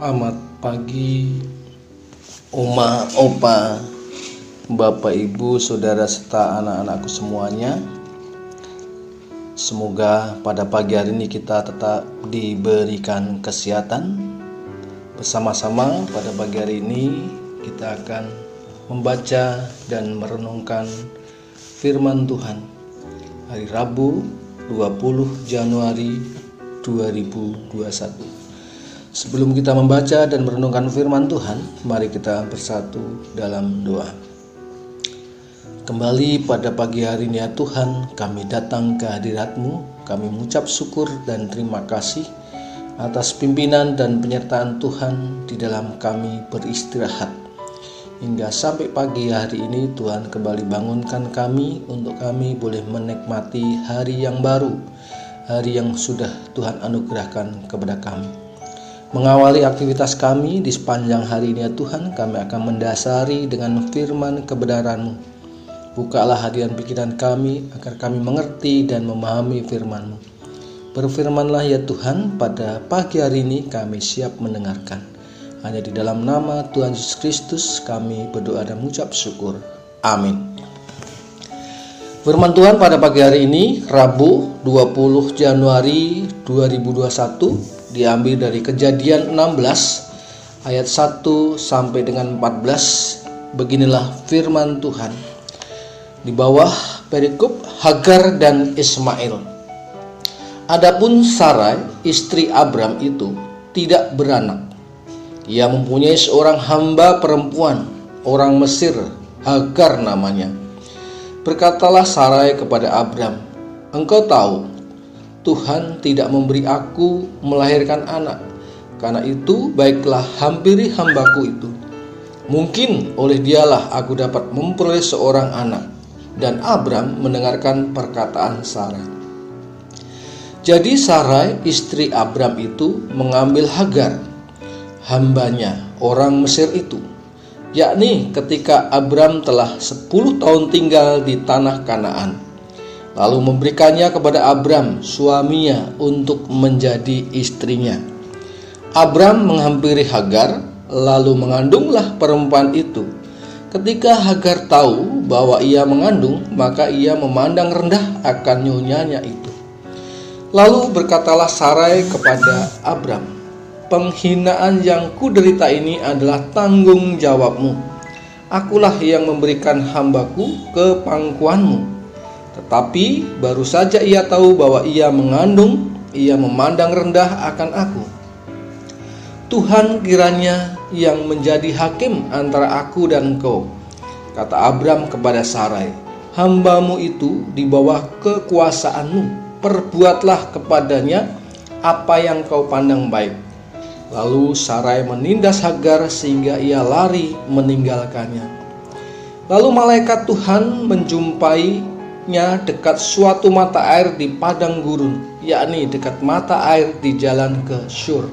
Amat pagi, Oma, Opa, Bapak, Ibu, Saudara, serta anak-anakku semuanya. Semoga pada pagi hari ini kita tetap diberikan kesehatan. Bersama-sama pada pagi hari ini kita akan membaca dan merenungkan firman Tuhan hari Rabu 20 Januari 2021. Sebelum kita membaca dan merenungkan firman Tuhan, mari kita bersatu dalam doa. Kembali pada pagi hari ini ya Tuhan, kami datang ke hadirat-Mu. Kami mengucap syukur dan terima kasih atas pimpinan dan penyertaan Tuhan di dalam kami beristirahat. Hingga sampai pagi hari ini Tuhan kembali bangunkan kami untuk kami boleh menikmati hari yang baru, hari yang sudah Tuhan anugerahkan kepada kami. Mengawali aktivitas kami di sepanjang hari ini ya Tuhan, kami akan mendasari dengan firman kebenaran-Mu. Bukalah hati dan pikiran kami agar kami mengerti dan memahami firman-Mu. Berfirmanlah ya Tuhan, pada pagi hari ini kami siap mendengarkan. Hanya di dalam nama Tuhan Yesus Kristus kami berdoa dan mengucap syukur. Amin. Firman Tuhan pada pagi hari ini, Rabu 20 Januari 2021, diambil dari Kejadian 16 ayat 1 sampai dengan 14. Beginilah firman Tuhan. Di bawah perikop Hagar dan Ismail. Adapun Sarai, istri Abram itu tidak beranak. Ia mempunyai seorang hamba perempuan, orang Mesir, Hagar namanya. Berkatalah Sarai kepada Abram, "Engkau tahu, Tuhan tidak memberi aku melahirkan anak. Karena itu baiklah hampiri hambaku itu. Mungkin oleh dialah aku dapat memperoleh seorang anak." Dan Abram mendengarkan perkataan Sarai. Jadi Sarai istri Abram itu mengambil Hagar, hambanya orang Mesir itu, yakni ketika Abram telah 10 tahun tinggal di tanah Kanaan, lalu memberikannya kepada Abram suaminya untuk menjadi istrinya. Abram menghampiri Hagar, lalu mengandunglah perempuan itu. Ketika Hagar tahu bahwa ia mengandung, maka ia memandang rendah akan nyonyanya itu. Lalu berkatalah Sarai kepada Abram, "Penghinaan yang kuderita ini adalah tanggung jawabmu. Akulah yang memberikan hambaku ke pangkuanmu." Tetapi baru saja ia tahu bahwa ia mengandung, ia memandang rendah akan aku. "Tuhan kiranya yang menjadi hakim antara aku dan engkau," kata Abram kepada Sarai, "hambamu itu di bawah kekuasaanmu. Perbuatlah kepadanya apa yang kau pandang baik." Lalu Sarai menindas Hagar sehingga ia lari meninggalkannya. Lalu malaikat Tuhan menjumpainya dekat suatu mata air di padang gurun, yakni dekat mata air di jalan ke Syur.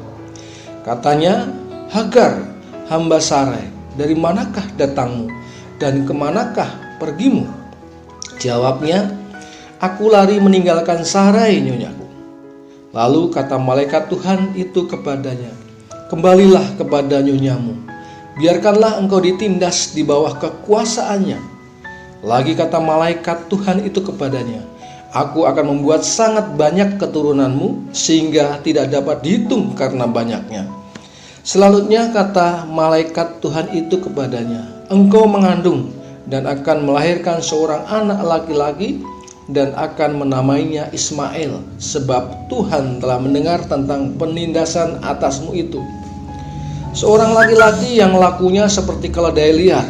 Katanya, "Hagar, hamba Sarai, dari manakah datangmu dan kemanakah pergimu?" Jawabnya, "Aku lari meninggalkan Sarai, nyonyaku." Lalu kata malaikat Tuhan itu kepadanya, "Kembalilah kepada nyonyamu, biarkanlah engkau ditindas di bawah kekuasaannya." Lagi kata malaikat Tuhan itu kepadanya, "Aku akan membuat sangat banyak keturunanmu sehingga tidak dapat dihitung karena banyaknya." Selanjutnya kata malaikat Tuhan itu kepadanya, "Engkau mengandung dan akan melahirkan seorang anak laki-laki dan akan menamainya Ismail, sebab Tuhan telah mendengar tentang penindasan atasmu itu. Seorang laki-laki yang lakunya seperti keledai liar.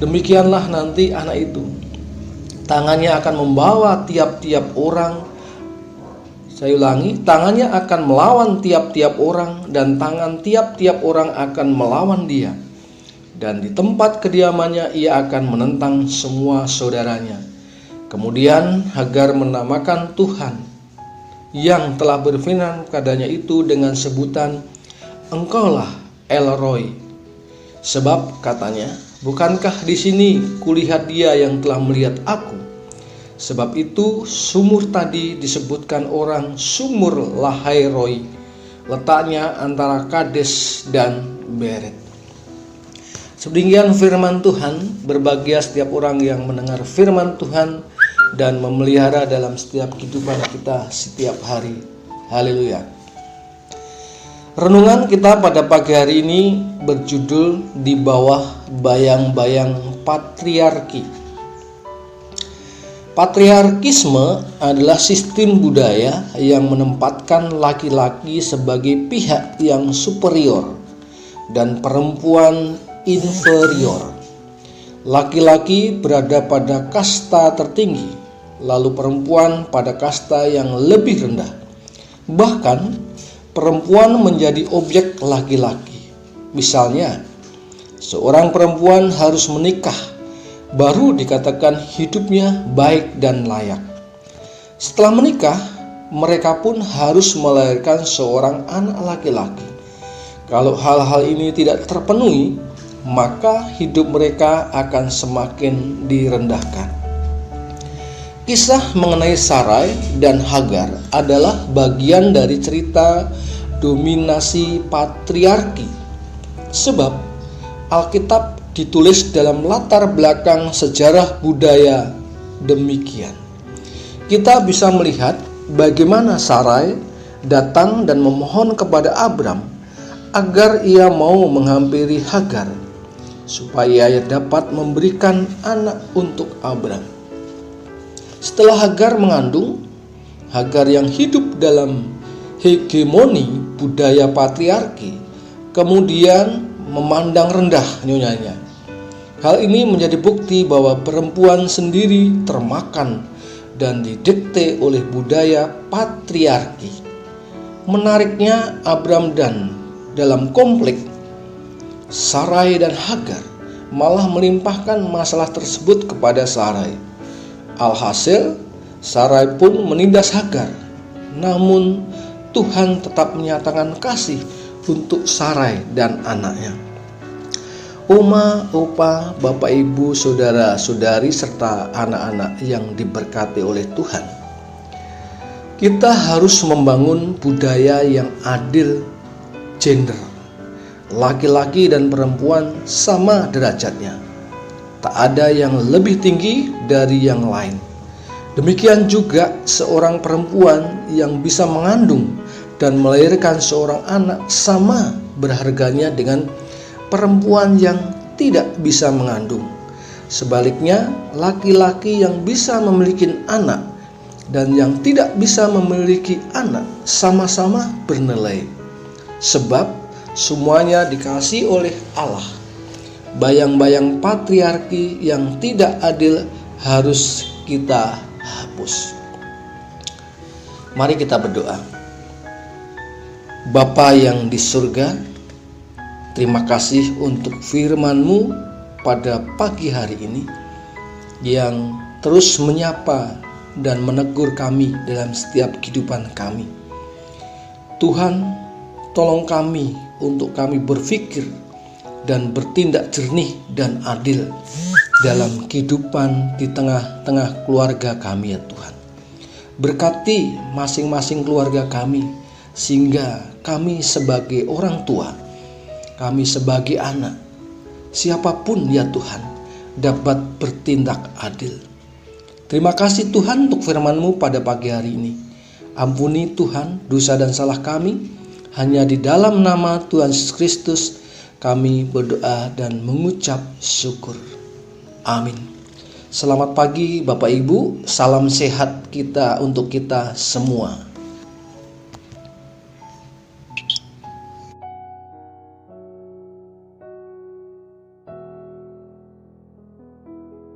Demikianlah nanti anak itu. Tangannya akan membawa tiap-tiap orang. Saya ulangi, tangannya akan melawan tiap-tiap orang dan tangan tiap-tiap orang akan melawan dia. Dan di tempat kediamannya ia akan menentang semua saudaranya." Kemudian Hagar menamakan Tuhan yang telah berfirman padanya itu dengan sebutan, "Engkaulah El Roi." Sebab katanya, "Bukankah di sini kulihat dia yang telah melihat aku?" Sebab itu sumur tadi disebutkan orang sumur Lahai Roi. letaknya antara Kades dan Beret. Sedemikian firman Tuhan. Berbahagia setiap orang yang mendengar firman Tuhan dan memelihara dalam setiap kehidupan kita setiap hari. Haleluya. Renungan kita pada pagi hari ini berjudul Di Bawah Bayang-Bayang Patriarki. Patriarkisme adalah sistem budaya yang menempatkan laki-laki sebagai pihak yang superior dan perempuan inferior. Laki-laki berada pada kasta tertinggi, lalu perempuan pada kasta yang lebih rendah. Bahkan perempuan menjadi objek laki-laki. Misalnya, seorang perempuan harus menikah baru dikatakan hidupnya baik dan layak. Setelah menikah, mereka pun harus melahirkan seorang anak laki-laki. Kalau hal-hal ini tidak terpenuhi, maka hidup mereka akan semakin direndahkan. Kisah mengenai Sarai dan Hagar adalah bagian dari cerita dominasi patriarki. Sebab Alkitab ditulis dalam latar belakang sejarah budaya demikian. Kita bisa melihat bagaimana Sarai datang dan memohon kepada Abram agar ia mau menghampiri Hagar supaya ia dapat memberikan anak untuk Abram. Setelah Hagar mengandung, Hagar yang hidup dalam hegemoni budaya patriarki kemudian memandang rendah nyonyanya. Hal ini menjadi bukti bahwa perempuan sendiri termakan dan didikte oleh budaya patriarki. Menariknya, Abram dan dalam konflik Sarai dan Hagar malah melimpahkan masalah tersebut kepada Sarai. Alhasil, Sarai pun menindas Hagar. Namun Tuhan tetap menyatakan kasih untuk Sarai dan anaknya. Oma, opa, bapak, ibu, saudara, saudari, serta anak-anak yang diberkati oleh Tuhan. Kita harus membangun budaya yang adil gender. Laki-laki dan perempuan sama derajatnya. Tak ada yang lebih tinggi dari yang lain. Demikian juga seorang perempuan yang bisa mengandung dan melahirkan seorang anak sama berharganya dengan perempuan yang tidak bisa mengandung. Sebaliknya, laki-laki yang bisa memiliki anak dan yang tidak bisa memiliki anak sama-sama bernilai. Sebab semuanya dikasihi oleh Allah. Bayang-bayang patriarki yang tidak adil harus kita hapus. Mari kita berdoa. Bapa yang di surga, terima kasih untuk firman-Mu pada pagi hari ini yang terus menyapa dan menegur kami dalam setiap kehidupan kami. Tuhan, tolong kami untuk kami berpikir dan bertindak jernih dan adil dalam kehidupan di tengah-tengah keluarga kami ya Tuhan. Berkati masing-masing keluarga kami sehingga kami sebagai orang tua, kami sebagai anak, siapapun ya Tuhan dapat bertindak adil. Terima kasih Tuhan untuk firman-Mu pada pagi hari ini. Ampuni Tuhan dosa dan salah kami. Hanya di dalam nama Tuhan Yesus Kristus kami berdoa dan mengucap syukur. Amin. Selamat pagi Bapak Ibu, salam sehat kita untuk kita semua.